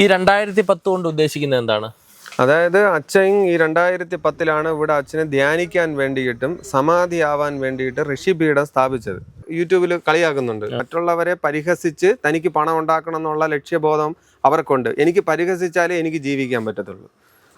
ഈ 2010 കൊണ്ട് ഉദ്ദേശിക്കുന്നത് എന്താണ്? അതായത് അച്ഛൻ ഈ 2010-ലാണ് ഇവിടെ അച്ഛനെ ധ്യാനിക്കാൻ വേണ്ടിയിട്ടും സമാധിയാവാൻ വേണ്ടിയിട്ട് ഋഷിപീഠം സ്ഥാപിച്ചത്. യൂട്യൂബിൽ കളിയാക്കുന്നുണ്ട്. മറ്റുള്ളവരെ പരിഹസിച്ച് തനിക്ക് പണം ഉണ്ടാക്കണം എന്നുള്ള ലക്ഷ്യബോധം അവർക്കുണ്ട്. എനിക്ക് പരിഹസിച്ചാലേ എനിക്ക് ജീവിക്കാൻ പറ്റത്തുള്ളൂ.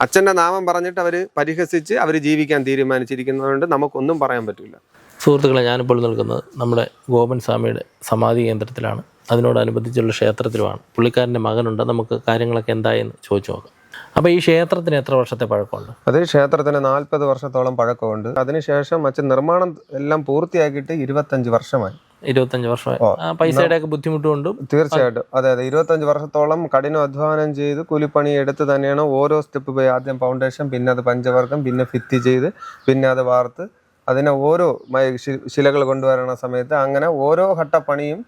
അച്ഛൻ്റെ നാമം പറഞ്ഞിട്ട് അവർ പരിഹസിച്ച് അവർ ജീവിക്കാൻ തീരുമാനിച്ചിരിക്കുന്നതുകൊണ്ട് നമുക്കൊന്നും പറയാൻ പറ്റില്ല. സുഹൃത്തുക്കളെ, ഞാനിപ്പോൾ നിൽക്കുന്നത് നമ്മുടെ ഗോപൻ സ്വാമിയുടെ സമാധി കേന്ദ്രത്തിലാണ്. അതിനോടനുബന്ധിച്ചുള്ള ക്ഷേത്രത്തിലുമാണ്. പുള്ളിക്കാരൻ്റെ മകനുണ്ട്. നമുക്ക് കാര്യങ്ങളൊക്കെ എന്തായെന്ന് ചോദിച്ചു നോക്കാം. അപ്പോൾ ഈ ക്ഷേത്രത്തിന് എത്ര വർഷത്തെ പഴക്കമുണ്ട്? അത് ക്ഷേത്രത്തിന് 40 വർഷത്തോളം പഴക്കമുണ്ട്. അതിനുശേഷം അച്ഛൻ നിർമ്മാണം എല്ലാം പൂർത്തിയാക്കിയിട്ട് 25 വർഷമായി. 25 വർഷമായി. പൈസയുടെ ഒക്കെ ബുദ്ധിമുട്ടുകൊണ്ടും തീർച്ചയായിട്ടും അതെ 25 വർഷത്തോളം കഠിന അധ്വാനം ചെയ്ത് കൂലിപ്പണി എടുത്ത് തന്നെയാണ് ഓരോ സ്റ്റെപ്പ് പോയി. ആദ്യം ഫൗണ്ടേഷൻ, പിന്നെ അത് പഞ്ചവർഗം, പിന്നെ ഭിത്തി ചെയ്ത്, പിന്നെ അത് വാർത്ത് അതിനെ ഓരോ ശിലകൾ കൊണ്ടുവരണ സമയത്ത് അങ്ങനെ ഓരോ ഘട്ടപ്പണിയും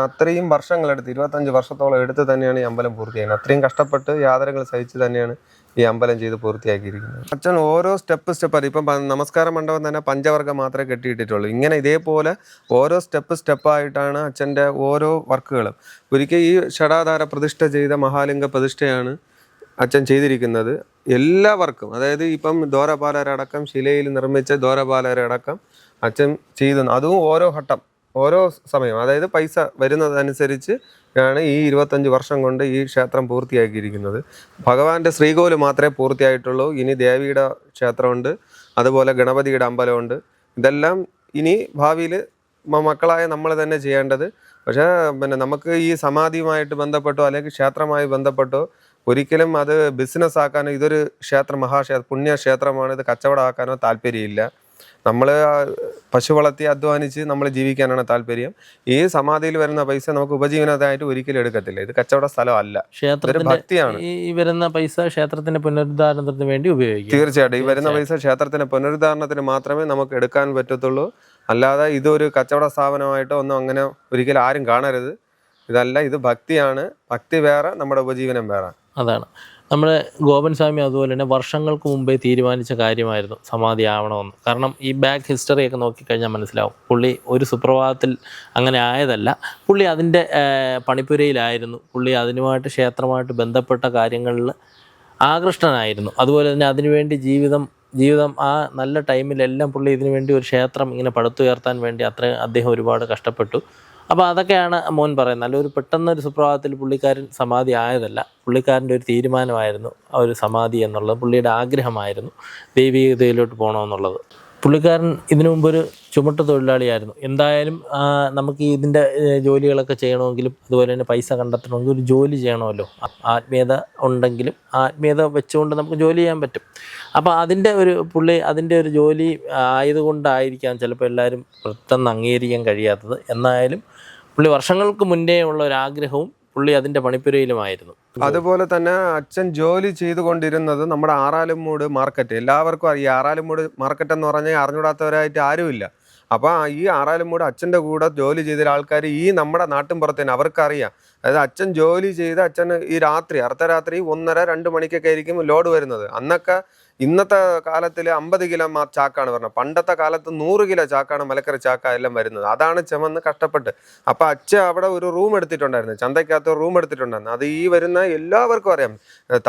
അത്രയും വർഷങ്ങളെടുത്ത് 25 വർഷത്തോളം എടുത്ത് തന്നെയാണ് ഈ അമ്പലം പൂർത്തിയാക്കുന്നത്. അത്രയും കഷ്ടപ്പെട്ട് യാതനകൾ സഹിച്ച് തന്നെയാണ് ഈ അമ്പലം ചെയ്ത് പൂർത്തിയാക്കിയിരിക്കുന്നത്. അച്ഛൻ ഓരോ സ്റ്റെപ്പായി ഇപ്പം നമസ്കാര മണ്ഡപം തന്നെ പഞ്ചവർഗം മാത്രമേ കെട്ടിയിട്ടിട്ടുള്ളൂ. ഇങ്ങനെ ഇതേപോലെ ഓരോ സ്റ്റെപ്പായിട്ടാണ് അച്ഛൻ്റെ ഓരോ വർക്കുകളും. ഒരിക്കൽ ഈ ഷടാധാര പ്രതിഷ്ഠ ചെയ്ത മഹാലിംഗ പ്രതിഷ്ഠയാണ് അച്ഛൻ ചെയ്തിരിക്കുന്നത്. എല്ലാവർക്കും, അതായത് ഇപ്പം ദ്വാരപാലരടക്കം ശിലയിൽ നിർമ്മിച്ച ദ്വാരപാലരടക്കം അച്ഛൻ ചെയ്തു. അതും ഓരോ ഘട്ടം ഓരോ സമയം, അതായത് പൈസ വരുന്നതനുസരിച്ച് ആണ് ഈ 25 വർഷം കൊണ്ട് ഈ ക്ഷേത്രം പൂർത്തിയാക്കിയിരിക്കുന്നത്. ഭഗവാന്റെ ശ്രീകോവിൽ മാത്രമേ പൂർത്തിയായിട്ടുള്ളൂ. ഇനി ദേവിയുടെ ക്ഷേത്രമുണ്ട്, അതുപോലെ ഗണപതിയുടെ അമ്പലമുണ്ട്. ഇതെല്ലാം ഇനി ഭാവിയിൽ മക്കളായ നമ്മൾ തന്നെ ചെയ്യേണ്ടത്. പക്ഷേ നമുക്ക് ഈ സമാധിയുമായിട്ട് ബന്ധപ്പെട്ടോ അല്ലെങ്കിൽ ക്ഷേത്രമായി ബന്ധപ്പെട്ടോ ഒരിക്കലും അത് ബിസിനസ് ആക്കാനോ, ഇതൊരു പുണ്യക്ഷേത്രമാണ്, ഇത് കച്ചവടമാക്കാനോ താല്പര്യമില്ല. നമ്മൾ പശു വളർത്തി അധ്വാനിച്ച് നമ്മൾ ജീവിക്കാനാണ് താല്പര്യം. ഈ സമാധിയിൽ വരുന്ന പൈസ നമുക്ക് ഉപജീവനമായിട്ട് ഒരിക്കലും എടുക്കത്തില്ല. ഇത് കച്ചവട സ്ഥലമല്ല, ക്ഷേത്രത്തിന്റെ ഭക്തിയാണ്. ഈ വരുന്ന പൈസ ക്ഷേത്രത്തിന്റെ പുനരുദ്ധാരണത്തിന് വേണ്ടി ഉപയോഗിക്കും. തീർച്ചയായിട്ടും ഈ വരുന്ന പൈസ ക്ഷേത്രത്തിന്റെ പുനരുദ്ധാരണത്തിന് മാത്രമേ നമുക്ക് എടുക്കാൻ പറ്റത്തുള്ളൂ. അല്ലാതെ ഇതൊരു കച്ചവട സ്ഥാപനമായിട്ടോ ഒന്നും അങ്ങനെ ഒരിക്കലും ആരും കാണരുത്. ഇതല്ല, ഇത് ഭക്തിയാണ്. ഭക്തി വേറെ, നമ്മുടെ ഉപജീവനം വേറെ. അതാണ് നമ്മുടെ ഗോപൻ സ്വാമി അതുപോലെ തന്നെ വർഷങ്ങൾക്ക് മുമ്പേ തീരുമാനിച്ച കാര്യമായിരുന്നു സമാധി ആവണമെന്ന്. കാരണം ഈ ബാക്ക് ഹിസ്റ്ററിയൊക്കെ നോക്കിക്കഴിഞ്ഞാൽ മനസ്സിലാവും. പുള്ളി ഒരു സുപ്രഭാതത്തിൽ അങ്ങനെ ആയതല്ല. പുള്ളി അതിൻ്റെ പണിപ്പുരയിലായിരുന്നു. പുള്ളി അതിനുമായിട്ട് ക്ഷേത്രമായിട്ട് ബന്ധപ്പെട്ട കാര്യങ്ങളിൽ ആകൃഷ്ടനായിരുന്നു. അതുപോലെ തന്നെ അതിനുവേണ്ടി ജീവിതം ആ നല്ല ടൈമിലെല്ലാം പുള്ളി ഇതിനു വേണ്ടി ഒരു ക്ഷേത്രം ഇങ്ങനെ പടുത്തുയർത്താൻ വേണ്ടി അദ്ദേഹം ഒരുപാട് കഷ്ടപ്പെട്ടു. അപ്പോൾ അതൊക്കെയാണ് മോൻ പറയുന്നത്. നല്ലൊരു പെട്ടെന്നൊരു സുപ്രഭാതത്തിൽ പുള്ളിക്കാരൻ സമാധി ആയതല്ല. പുള്ളിക്കാരൻ്റെ ഒരു തീരുമാനമായിരുന്നു ആ ഒരു സമാധി എന്നുള്ളത്. പുള്ളിയുടെ ആഗ്രഹമായിരുന്നു ദൈവീകതയിലോട്ട് പോകണമെന്നുള്ളത്. പുള്ളിക്കാരൻ ഇതിനു മുമ്പൊരു ചുമട്ട് തൊഴിലാളിയായിരുന്നു. എന്തായാലും നമുക്ക് ഇതിൻ്റെ ജോലികളൊക്കെ ചെയ്യണമെങ്കിലും അതുപോലെ തന്നെ പൈസ കണ്ടെത്തണമെങ്കിൽ ഒരു ജോലി ചെയ്യണമല്ലോ. ആത്മീയത ഉണ്ടെങ്കിലും ആത്മീയത വെച്ചുകൊണ്ട് നമുക്ക് ജോലി ചെയ്യാൻ പറ്റും. അപ്പോൾ അതിൻ്റെ ഒരു ജോലി ആയതുകൊണ്ടായിരിക്കാം ചിലപ്പോൾ എല്ലാവരും പെട്ടെന്ന് അംഗീകരിക്കാൻ കഴിയാത്തത്. എന്നായാലും പുള്ളി വർഷങ്ങൾക്ക് മുന്നേ ഉള്ള ഒരാഗ്രഹവും പുള്ളി അതിൻ്റെ പണിപ്പുരയിലുമായിരുന്നു. അതുപോലെ തന്നെ അച്ഛൻ ജോലി ചെയ്തുകൊണ്ടിരുന്നത് നമ്മുടെ ആറാലുംമൂട് മാർക്കറ്റ്. എല്ലാവർക്കും അറിയാം, ആറാലുംമൂട് മാർക്കറ്റ് എന്ന് പറഞ്ഞാൽ അറിഞ്ഞൂടാത്തവരായിട്ട് ആരുമില്ല. അപ്പോൾ ഈ ആറാലുംമൂട് അച്ഛൻ്റെ കൂടെ ജോലി ചെയ്ത ആൾക്കാർ ഈ നമ്മുടെ നാട്ടിൻ പുറത്ത് തന്നെ അവർക്കറിയാം. അതായത് അച്ഛൻ ജോലി ചെയ്ത് അച്ഛൻ ഈ അർദ്ധരാത്രി 1:30-2 മണിക്കൊക്കെ ആയിരിക്കും ലോഡ് വരുന്നത്. അന്നൊക്കെ ഇന്നത്തെ കാലത്തിൽ 50 കിലോ ചാക്കാണ് പറഞ്ഞത്. പണ്ടത്തെ കാലത്ത് 100 കിലോ ചാക്കാണ്, മലക്കറി ചാക്ക എല്ലാം വരുന്നത്. അതാണ് ചുമന്ന് കഷ്ടപ്പെട്ട്. അപ്പം അച്ഛൻ അവിടെ ഒരു റൂം എടുത്തിട്ടുണ്ടായിരുന്നു, ചന്തയ്ക്കകത്ത് റൂം എടുത്തിട്ടുണ്ടായിരുന്നു. അത് ഈ വരുന്ന എല്ലാവർക്കും അറിയാം.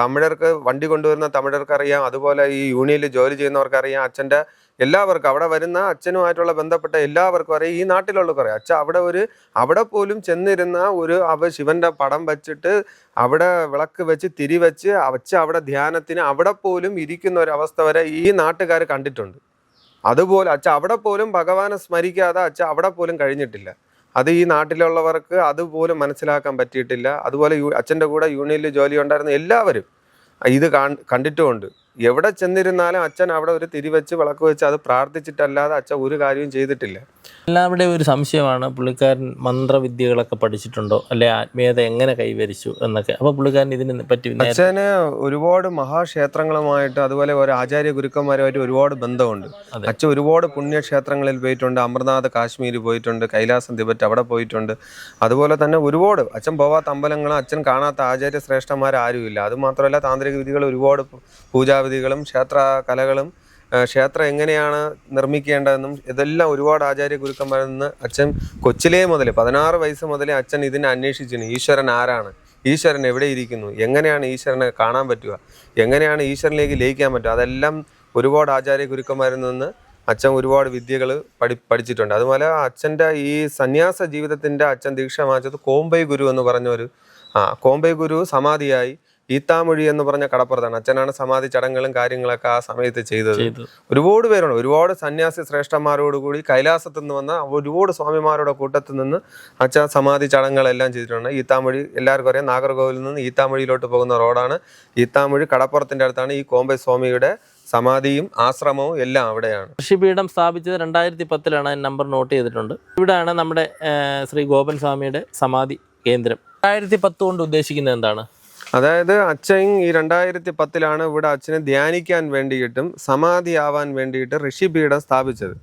തമിഴർക്ക് വണ്ടി കൊണ്ടുവരുന്ന തമിഴർക്ക് അറിയാം, അതുപോലെ ഈ യൂണിയനിൽ ജോലി ചെയ്യുന്നവർക്കറിയാം. അച്ഛൻ്റെ എല്ലാവർക്കും അവിടെ വരുന്ന അച്ഛനുമായിട്ടുള്ള ബന്ധപ്പെട്ട എല്ലാവർക്കും അറിയാം, ഈ നാട്ടിലുള്ളവർക്കും അറിയാം. അച്ഛൻ അവിടെ പോലും ചെന്നിരുന്ന ശിവന്റെ പടം വെച്ചിട്ട് അവിടെ വിളക്ക് വെച്ച് തിരിവെച്ച് അച്ഛൻ അവിടെ ധ്യാനത്തിന് അവിടെ പോലും ഇരിക്കുന്ന ഒരവസ്ഥ വരെ ഈ നാട്ടുകാർ കണ്ടിട്ടുണ്ട്. അതുപോലെ അച്ഛൻ അവിടെ പോലും ഭഗവാനെ സ്മരിക്കാതെ അച്ഛൻ അവിടെ പോലും കഴിഞ്ഞിട്ടില്ല. അത് ഈ നാട്ടിലുള്ളവർക്ക് അതുപോലും മനസ്സിലാക്കാൻ പറ്റിയിട്ടില്ല. അതുപോലെ അച്ഛൻ്റെ കൂടെ യൂണിയനിൽ ജോലി ഉണ്ടായിരുന്ന എല്ലാവരും ഇത് കണ്ടിട്ടുമുണ്ട്. എവിടെ ചെന്നിരുന്നാലും അച്ഛൻ അവിടെ ഒരു തിരിവെച്ച് വിളക്ക് വെച്ച് അത് പ്രാർത്ഥിച്ചിട്ടല്ലാതെ അച്ഛൻ ഒരു കാര്യവും ചെയ്തിട്ടില്ല. എല്ലാവരുടെയും ഒരു സംശയമാണ്, പുള്ളിക്കാരൻ മന്ത്രവിദ്യകളൊക്കെ പഠിച്ചിട്ടുണ്ടോ, അല്ലെ ആത്മീയത എങ്ങനെ കൈവരിച്ചു എന്നൊക്കെ. അപ്പോൾ പുള്ളിക്കാരൻ ഇതിനെ പറ്റി അച്ഛന് ഒരുപാട് മഹാക്ഷേത്രങ്ങളുമായിട്ട് അതുപോലെ ഓരോ ആചാര്യ ഗുരുക്കന്മാരുമായിട്ട് ഒരുപാട് ബന്ധമുണ്ട്. അച്ഛൻ ഒരുപാട് പുണ്യക്ഷേത്രങ്ങളിൽ പോയിട്ടുണ്ട്. അമർനാഥ് കാശ്മീർ പോയിട്ടുണ്ട്, കൈലാസം തിബറ്റ് അവിടെ പോയിട്ടുണ്ട്. അതുപോലെ തന്നെ ഒരുപാട് അച്ഛൻ പോവാത്ത അമ്പലങ്ങളും അച്ഛൻ കാണാത്ത ആചാര്യ ശ്രേഷ്ഠന്മാരാരുമില്ല. അതുമാത്രമല്ല താന്ത്രിക വിധികൾ ഒരുപാട് പൂജാവിധികളും ക്ഷേത്ര കലകളും ക്ഷേത്രം എങ്ങനെയാണ് നിർമ്മിക്കേണ്ടതെന്നും ഇതെല്ലാം ഒരുപാട് ആചാര്യ ഗുരുക്കന്മാരിൽ നിന്ന് അച്ഛൻ കൊച്ചിലേ മുതൽ 16 വയസ്സ് മുതലേ അച്ഛൻ ഇതിനെ അന്വേഷിച്ചിരുന്നു. ഈശ്വരൻ ആരാണ്, ഈശ്വരൻ എവിടെ ഇരിക്കുന്നു, എങ്ങനെയാണ് ഈശ്വരനെ കാണാൻ പറ്റുക, എങ്ങനെയാണ് ഈശ്വരനിലേക്ക് ലയിക്കാൻ പറ്റുക, അതെല്ലാം ഒരുപാട് ആചാര്യ ഗുരുക്കന്മാരിൽ നിന്ന് അച്ഛൻ ഒരുപാട് വിദ്യകൾ പഠിച്ചിട്ടുണ്ട്. അതുപോലെ അച്ഛൻ്റെ ഈ സന്യാസ ജീവിതത്തിൻ്റെ അച്ഛൻ ദീക്ഷ വാങ്ങിച്ചത് കോമ്പൈ ഗുരു എന്ന് പറഞ്ഞൊരു കോമ്പൈ ഗുരു സമാധിയായി ഈത്താമൊഴി എന്ന് പറഞ്ഞ കടപ്പുറത്താണ്. അച്ഛനാണ് സമാധി ചടങ്ങുകളും കാര്യങ്ങളൊക്കെ ആ സമയത്ത് ചെയ്തത്. ഒരുപാട് പേരുണ്ട്, ഒരുപാട് സന്യാസി ശ്രേഷ്ഠന്മാരോടുകൂടി കൈലാസത്തു നിന്ന് വന്ന ഒരുപാട് സ്വാമിമാരുടെ കൂട്ടത്തിൽ നിന്ന് അച്ഛൻ സമാധി ചടങ്ങുകളെല്ലാം ചെയ്തിട്ടുണ്ട്. ഈത്താമൊഴി എല്ലാവർക്കും അറിയാം, നാഗർകോവിലിൽ നിന്ന് ഈത്താമൊഴിയിലോട്ട് പോകുന്ന റോഡാണ്. ഈത്താമൊഴി കടപ്പുറത്തിൻ്റെ അടുത്താണ് ഈ കോമ്പൈ സ്വാമിയുടെ സമാധിയും ആശ്രമവും എല്ലാം അവിടെയാണ്. ഋഷിപീഠം സ്ഥാപിച്ചത് 2010 നമ്പർ നോട്ട് ചെയ്തിട്ടുണ്ട്. ഇവിടെയാണ് നമ്മുടെ ശ്രീ ഗോപൻ സ്വാമിയുടെ സമാധി കേന്ദ്രം. 2010 കൊണ്ട് ഉദ്ദേശിക്കുന്നത് എന്താണ്? അതായത് അച്ഛൻ ഈ 2010 ഇവിടെ അച്ഛനെ ധ്യാനിക്കാൻ വേണ്ടിയിട്ടും സമാധിയാവാൻ വേണ്ടിയിട്ട് ഋഷിപീഠം സ്ഥാപിച്ചത്.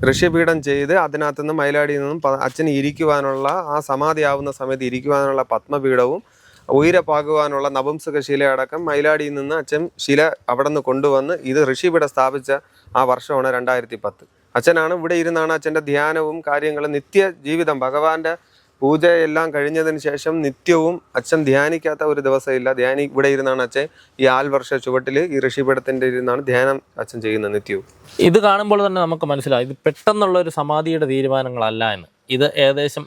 ഋഷിപീഠം ചെയ്ത് അതിനകത്തു നിന്ന് മയിലാടിയിൽ നിന്നും അച്ഛന് ഇരിക്കുവാനുള്ള ആ സമാധിയാവുന്ന സമയത്ത് ഇരിക്കുവാനുള്ള പത്മപീഠവും ഉയരപ്പാകുവാനുള്ള നപുംസകശില അടക്കം മയിലാടിയിൽ നിന്ന് അച്ഛൻ ശില അവിടെ നിന്ന് കൊണ്ടുവന്ന് ഇത് ഋഷിപീഠം സ്ഥാപിച്ച ആ വർഷമാണ് 2010. അച്ഛനാണ് ഇവിടെ ഇരുന്നാണ് അച്ഛൻ്റെ ധ്യാനവും കാര്യങ്ങളും നിത്യ ജീവിതം ഭഗവാന്റെ പൂജയെല്ലാം കഴിഞ്ഞതിന് ശേഷം നിത്യവും അച്ഛൻ ധ്യാനിക്കാത്ത ഒരു ദിവസമില്ല. ഇവിടെ ഇരുന്നാണ് അച്ഛൻ ഈ ആൽവർഷ ചുവട്ടിൽ ഈ ഋഷിപീഠത്തിൻ്റെ ഇരുന്നാണ് ധ്യാനം അച്ഛൻ ചെയ്യുന്നത് നിത്യവും. ഇത് കാണുമ്പോൾ തന്നെ നമുക്ക് മനസ്സിലാവും ഇത് പെട്ടെന്നുള്ള ഒരു സമാധിയുടെ തീരുമാനങ്ങളല്ല എന്ന്. ഇത് ഏകദേശം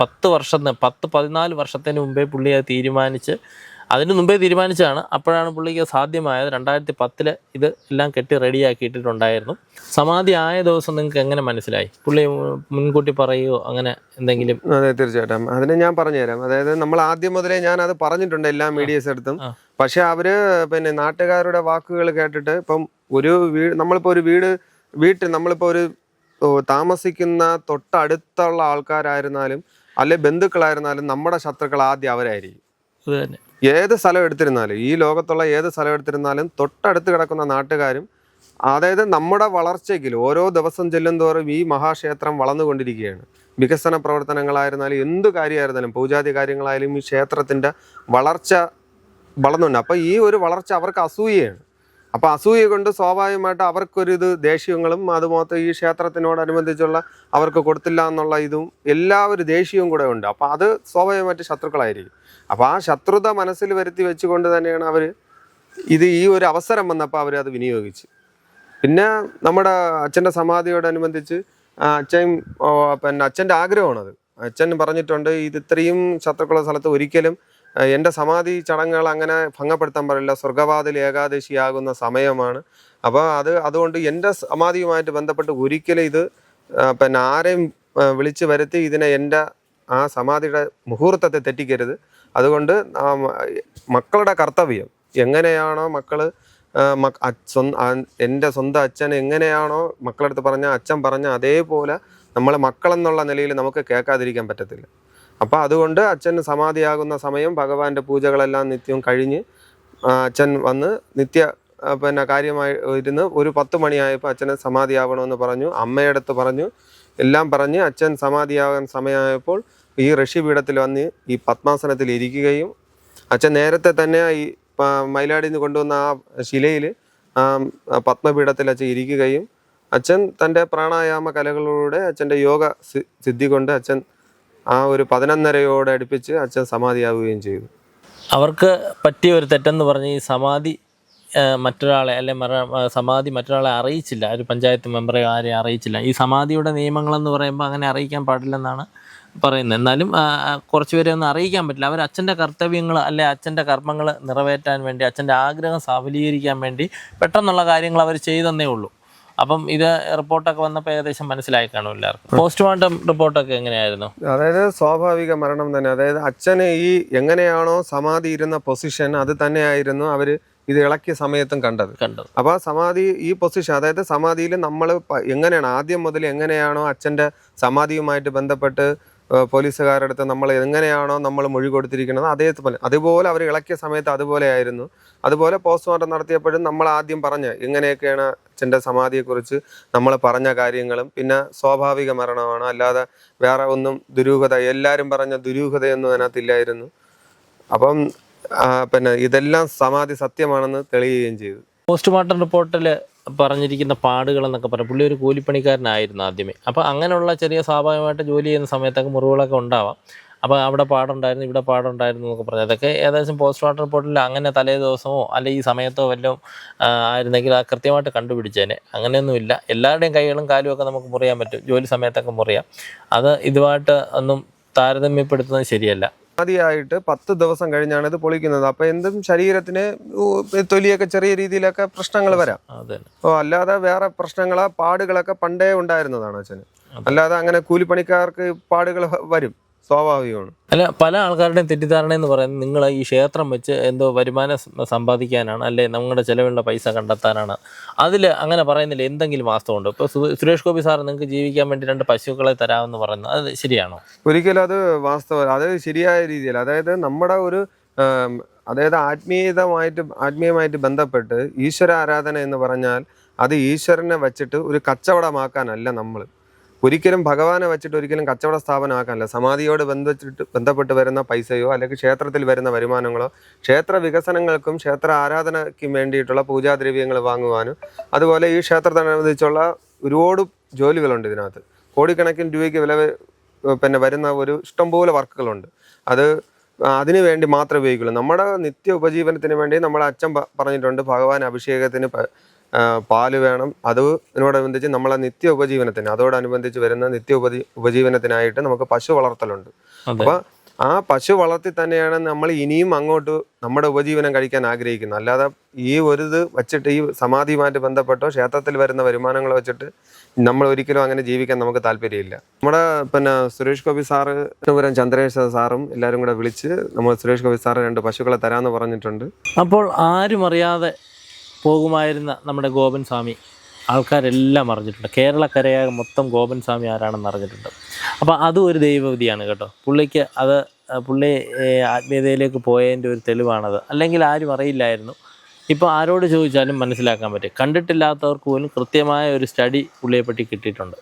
14 വർഷത്തിന് മുമ്പേ പുള്ളി അത് തീരുമാനിച്ച്, അതിന് മുമ്പേ തീരുമാനിച്ചതാണ്. അപ്പോഴാണ് പുള്ളിക്ക് സാധ്യമായത്. 2010 ഇത് എല്ലാം കെട്ടി റെഡിയാക്കിയിട്ടുണ്ടായിരുന്നു. സമാധി ആയ ദിവസം നിങ്ങൾക്ക് എങ്ങനെ മനസ്സിലായി? പുള്ളി മുൻകൂട്ടി പറയുമോ അങ്ങനെ എന്തെങ്കിലും? അതെ, തീർച്ചയായിട്ടും അതിനെ ഞാൻ പറഞ്ഞുതരാം. അതായത് നമ്മൾ ആദ്യം മുതലേ ഞാൻ അത് പറഞ്ഞിട്ടുണ്ട് എല്ലാ മീഡിയസ് എടുത്തും. പക്ഷെ അവര് നാട്ടുകാരുടെ വാക്കുകൾ കേട്ടിട്ട് ഇപ്പം നമ്മളിപ്പോൾ ഒരു വീട്ടിൽ നമ്മളിപ്പോൾ ഒരു താമസിക്കുന്ന തൊട്ടടുത്തുള്ള ആൾക്കാരായിരുന്നാലും അല്ലെ ബന്ധുക്കളായിരുന്നാലും നമ്മുടെ ശത്രുക്കൾ ആദ്യം അവരായിരിക്കും. ഏത് സ്ഥലം എടുത്തിരുന്നാലും, ഈ ലോകത്തുള്ള ഏത് സ്ഥലം എടുത്തിരുന്നാലും തൊട്ടടുത്ത് കിടക്കുന്ന നാട്ടുകാരും, അതായത് നമ്മുടെ വളർച്ചയ്ക്ക് ഓരോ ദിവസം ചെല്ലുന്തോറും ഈ മഹാക്ഷേത്രം വളർന്നുകൊണ്ടിരിക്കുകയാണ്. വികസന പ്രവർത്തനങ്ങളായിരുന്നാലും എന്ത് കാര്യമായിരുന്നാലും പൂജാതി കാര്യങ്ങളായാലും ഈ ക്ഷേത്രത്തിൻ്റെ വളർച്ച വളർന്നുണ്ട്. അപ്പോൾ ഈ ഒരു വളർച്ച അവർക്ക് അസൂയയാണ്. അപ്പോൾ അസൂയ കൊണ്ട് സ്വാഭാവികമായിട്ട് അവർക്കൊരിത് ദേഷ്യങ്ങളും അതുപോലെ ഈ ക്ഷേത്രത്തിനോടനുബന്ധിച്ചുള്ള അവർക്ക് കൊടുത്തില്ല എന്നുള്ള ഇതും എല്ലാവരും ദേഷ്യവും കൂടെ ഉണ്ട്. അപ്പോൾ അത് സ്വാഭാവികമായിട്ട് ശത്രുക്കളായിരിക്കും. അപ്പോൾ ആ ശത്രുത മനസ്സിൽ വരുത്തി വെച്ചുകൊണ്ട് തന്നെയാണ് അവർ ഈ ഒരു അവസരം വന്നപ്പോൾ അവരത് വിനിയോഗിച്ച്. പിന്നെ നമ്മുടെ അച്ഛൻ്റെ സമാധിയോടനുബന്ധിച്ച് അച്ഛൻ്റെ ആഗ്രഹമാണത്. അച്ഛൻ പറഞ്ഞിട്ടുണ്ട് ഇത് ഇത്രയും ശത്രുക്കളുള്ള സ്ഥലത്ത് ഒരിക്കലും എൻ്റെ സമാധി ചടങ്ങുകൾ അങ്ങനെ ഭംഗപ്പെടുത്താൻ പാടില്ല, സ്വർഗവാതിൽ ഏകാദശിയാകുന്ന സമയമാണ്. അപ്പോൾ അതുകൊണ്ട് എൻ്റെ സമാധിയുമായിട്ട് ബന്ധപ്പെട്ട് ഒരിക്കലും ഇത് ആരെയും വിളിച്ച് വരുത്തി ഇതിനെ എൻ്റെ ആ സമാധിയുടെ മുഹൂർത്തത്തെ തെറ്റിക്കരുത്. അതുകൊണ്ട് മക്കളുടെ കർത്തവ്യം എങ്ങനെയാണോ എൻ്റെ സ്വന്തം അച്ഛൻ എങ്ങനെയാണോ മക്കളടുത്ത് അച്ഛൻ പറഞ്ഞ അതേപോലെ നമ്മളെ മക്കളെന്നുള്ള നിലയിൽ നമുക്ക് കേൾക്കാതിരിക്കാൻ പറ്റത്തില്ല. അപ്പോൾ അതുകൊണ്ട് അച്ഛന് സമാധിയാകുന്ന സമയം ഭഗവാന്റെ പൂജകളെല്ലാം നിത്യവും കഴിഞ്ഞ് അച്ഛൻ വന്ന് കാര്യമായി ഇരുന്ന് ഒരു 10 മണിയായപ്പോൾ അച്ഛന് സമാധിയാവണമെന്ന് പറഞ്ഞു. അമ്മയടുത്ത് പറഞ്ഞു, എല്ലാം പറഞ്ഞ് അച്ഛൻ സമാധിയാകാൻ സമയമായപ്പോൾ ഈ ഋഷിപീഠത്തിൽ വന്ന് ഈ പത്മാസനത്തിൽ ഇരിക്കുകയും അച്ഛൻ നേരത്തെ തന്നെ ഈ മയിലാടിയിൽ നിന്ന് കൊണ്ടുവന്ന ആ ശിലയിൽ പത്മപീഠത്തിൽ അച്ഛൻ ഇരിക്കുകയും അച്ഛൻ തൻ്റെ പ്രാണായാമ കലകളിലൂടെ അച്ഛൻ്റെ യോഗ സിദ്ധി കൊണ്ട് അച്ഛൻ ആ ഒരു 11:30 അടുപ്പിച്ച് അച്ഛൻ സമാധിയാവുകയും ചെയ്തു. അവർക്ക് പറ്റിയ ഒരു തെറ്റെന്ന് പറഞ്ഞ് ഈ സമാധി മറ്റൊരാളെ സമാധി മറ്റൊരാളെ അറിയിച്ചില്ല. ഒരു പഞ്ചായത്ത് മെമ്പറെ ആരെയും അറിയിച്ചില്ല. ഈ സമാധിയുടെ നിയമങ്ങളെന്ന് പറയുമ്പോൾ അങ്ങനെ അറിയിക്കാൻ പാടില്ലെന്നാണ് പറയുന്നത്. എന്നാലും കുറച്ച് പേരെ ഒന്നും അറിയിക്കാൻ പറ്റില്ല. അവർ അച്ഛൻ്റെ കർത്തവ്യങ്ങൾ അച്ഛൻ്റെ കർമ്മങ്ങൾ നിറവേറ്റാൻ വേണ്ടി, അച്ഛൻ്റെ ആഗ്രഹം സഫലീകരിക്കാൻ വേണ്ടി പെട്ടെന്നുള്ള കാര്യങ്ങൾ അവർ ചെയ്തെന്നേ ഉള്ളൂ. അപ്പം ഇത് റിപ്പോർട്ടൊക്കെ വന്നപ്പോൾ ഏകദേശം മനസ്സിലായി കാണും എല്ലാവർക്കും. പോസ്റ്റ്മോർട്ടം റിപ്പോർട്ടൊക്കെ എങ്ങനെയായിരുന്നു? അതായത് സ്വാഭാവിക മരണം തന്നെ. അതായത് അച്ഛന് ഈ എങ്ങനെയാണോ സമാധി ഇരുന്ന പൊസിഷൻ അത് തന്നെയായിരുന്നു അവർ ഇത് ഇളക്കിയ സമയത്തും കണ്ടത്. അപ്പോൾ സമാധി ഈ പൊസിഷൻ, അതായത് സമാധിയിൽ നമ്മൾ എങ്ങനെയാണ് ആദ്യം മുതൽ എങ്ങനെയാണോ അച്ഛൻ്റെ സമാധിയുമായിട്ട് ബന്ധപ്പെട്ട് പോലീസുകാരുടെ അടുത്ത് നമ്മൾ എങ്ങനെയാണോ നമ്മൾ മൊഴി കൊടുത്തിരിക്കുന്നത് അതുപോലെ അവർ ഇളക്കിയ സമയത്ത് അതുപോലെയായിരുന്നു. അതുപോലെ പോസ്റ്റ്മോർട്ടം നടത്തിയപ്പോഴും നമ്മൾ ആദ്യം എങ്ങനെയൊക്കെയാണ് അച്ഛൻ്റെ സമാധിയെക്കുറിച്ച് നമ്മൾ പറഞ്ഞ കാര്യങ്ങളും, പിന്നെ സ്വാഭാവിക മരണമാണ്, അല്ലാതെ വേറെ ഒന്നും ദുരൂഹത, എല്ലാവരും പറഞ്ഞ ദുരൂഹതയൊന്നും അതിനകത്തില്ലായിരുന്നു. അപ്പം ഇതെല്ലാം സമാധി സത്യമാണെന്ന് തെളിയുകയും ചെയ്തു. പോസ്റ്റ്മോർട്ടം റിപ്പോർട്ടിൽ പറഞ്ഞിരിക്കുന്ന പാടുകൾ എന്നൊക്കെ പറയാം. പുള്ളി ഒരു കൂലിപ്പണിക്കാരനായിരുന്നു ആദ്യമേ. അപ്പോൾ അങ്ങനെയുള്ള ചെറിയ സ്വാഭാവികമായിട്ട് ജോലി ചെയ്യുന്ന സമയത്തൊക്കെ മുറിവുകളൊക്കെ ഉണ്ടാവാം. അപ്പോൾ അവിടെ പാടുണ്ടായിരുന്നു ഇവിടെ പാടുണ്ടായിരുന്നു എന്നൊക്കെ പറഞ്ഞു. അതൊക്കെ ഏകദേശം പോസ്റ്റ്മോർട്ടം റിപ്പോർട്ടിൽ അങ്ങനെ തലേ ദിവസമോ അല്ലെങ്കിൽ ഈ സമയത്തോ വല്ലതും ആയിരുന്നെങ്കിൽ അത് കൃത്യമായിട്ട് കണ്ടുപിടിച്ചേനെ. അങ്ങനെയൊന്നുമില്ല. എല്ലാവരുടെയും കൈകളും കാലും ഒക്കെ നമുക്ക് മുറിയാൻ പറ്റും, ജോലി സമയത്തൊക്കെ മുറിയാം. അത് ഇതുമായിട്ട് ഒന്നും താരതമ്യപ്പെടുത്തുന്നത് ശരിയല്ല. ആദ്യമായിട്ട് 10 ദിവസം കഴിഞ്ഞാണ് ഇത് പൊളിക്കുന്നത്. അപ്പൊ എന്തും ശരീരത്തിന് തൊലിയൊക്കെ ചെറിയ രീതിയിലൊക്കെ പ്രശ്നങ്ങൾ വരാം. അതെ. അല്ലാതെ വേറെ പ്രശ്നങ്ങളോ പാടുകളൊക്കെ പണ്ടേ ഉണ്ടായിരുന്നതാണ് അച്ഛന്. അല്ലാതെ അങ്ങനെ കൂലിപ്പണിക്കാർക്ക് പാടുകൾ വരും, സ്വാഭാവികമാണ്. അല്ല, പല ആൾക്കാരുടെയും തെറ്റിദ്ധാരണ എന്ന് പറയുന്നത് നിങ്ങൾ ഈ ക്ഷേത്രം വെച്ച് എന്തോ വരുമാനം സമ്പാദിക്കാനാണ്, അല്ലെ നിങ്ങളുടെ ചിലവുള്ള പൈസ കണ്ടെത്താനാണ്. അതിൽ അങ്ങനെ പറയുന്നില്ല, എന്തെങ്കിലും വാസ്തവമുണ്ട്? ഇപ്പോൾ സുരേഷ് ഗോപി സാർ നിങ്ങൾക്ക് ജീവിക്കാൻ വേണ്ടി 2 പശുക്കളെ തരാമെന്ന് പറയുന്നത് അത് ശരിയാണോ? ഒരിക്കലും അത് വാസ്തവം, അത് ശരിയായ രീതിയിൽ, അതായത് നമ്മുടെ ഒരു അതായത് ആത്മീയമായിട്ട് ബന്ധപ്പെട്ട് ഈശ്വര ആരാധന എന്ന് പറഞ്ഞാൽ അത് ഈശ്വരനെ വെച്ചിട്ട് ഒരു കച്ചവടമാക്കാനല്ല. നമ്മൾ ഒരിക്കലും ഭഗവാനെ വെച്ചിട്ട് ഒരിക്കലും കച്ചവട സ്ഥാപനമാക്കാനല്ല. സമാധിയോട് ബന്ധപ്പെട്ട് വരുന്ന പൈസയോ അല്ലെങ്കിൽ ക്ഷേത്രത്തിൽ വരുന്ന വരുമാനങ്ങളോ ക്ഷേത്ര വികസനങ്ങൾക്കും ക്ഷേത്ര ആരാധനയ്ക്കും വേണ്ടിയിട്ടുള്ള പൂജാദ്രവ്യങ്ങൾ വാങ്ങുവാനും, അതുപോലെ ഈ ക്ഷേത്രത്തിനനുബന്ധിച്ചുള്ള ഒരുപാട് ജോലികളുണ്ട് ഇതിനകത്ത്. കോടിക്കണക്കിന് രൂപയ്ക്ക് പിന്നെ വരുന്ന ഒരു ഇഷ്ടംപോലെ വർക്കുകളുണ്ട്. അതിനു വേണ്ടി മാത്രമേ ഉപയോഗിക്കുള്ളൂ. നമ്മുടെ നിത്യ ഉപജീവനത്തിന് വേണ്ടി നമ്മുടെ അച്ഛൻ പറഞ്ഞിട്ടുണ്ട്, ഭഗവാൻ അഭിഷേകത്തിന് പാല് വേണം. അതിനോടനുബന്ധിച്ച് നമ്മളെ നിത്യ ഉപജീവനത്തിന്, അതോടനുബന്ധിച്ച് വരുന്ന നിത്യ ഉപജീവനത്തിനായിട്ട് നമുക്ക് പശു വളർത്തലുണ്ട്. അപ്പൊ ആ പശു വളർത്തി തന്നെയാണ് നമ്മൾ ഇനിയും അങ്ങോട്ട് നമ്മുടെ ഉപജീവനം കഴിക്കാൻ ആഗ്രഹിക്കുന്നത്. അല്ലാതെ ഈ ഒരു ഇത് വെച്ചിട്ട് ഈ സമാധിയുമായിട്ട് ബന്ധപ്പെട്ടോ ക്ഷേത്രത്തിൽ വരുന്ന വരുമാനങ്ങൾ വെച്ചിട്ട് നമ്മൾ ഒരിക്കലും അങ്ങനെ ജീവിക്കാൻ നമുക്ക് താല്പര്യമില്ല. നമ്മുടെ പിന്നെ സുരേഷ് ഗോപി സാറ്, ചന്ദ്രേഷ് സാറും എല്ലാവരും കൂടെ വിളിച്ച് നമ്മൾ സുരേഷ് ഗോപി സാറ് 2 പശുക്കളെ തരാമെന്ന് പറഞ്ഞിട്ടുണ്ട്. അപ്പോൾ ആരും അറിയാതെ പോകുമായിരുന്ന നമ്മുടെ ഗോപൻ സ്വാമി ആൾക്കാരെല്ലാം അറിഞ്ഞിട്ടുണ്ട്. കേരളക്കരയാകെ മൊത്തം ഗോപൻ സ്വാമി ആരാണെന്ന് അറിഞ്ഞിട്ടുണ്ട്. അപ്പോൾ അതും ഒരു ദൈവവിധിയാണ് കേട്ടോ. പുള്ളി ആത്മീയതയിലേക്ക് പോയതിൻ്റെ ഒരു തെളിവാണത്. അല്ലെങ്കിൽ ആരും അറിയില്ലായിരുന്നു. ഇപ്പോൾ ആരോട് ചോദിച്ചാലും മനസ്സിലാക്കാൻ പറ്റും. കണ്ടിട്ടില്ലാത്തവർക്ക് പോലും കൃത്യമായ ഒരു സ്റ്റഡി പുള്ളിയെപ്പറ്റി കിട്ടിയിട്ടുണ്ട്.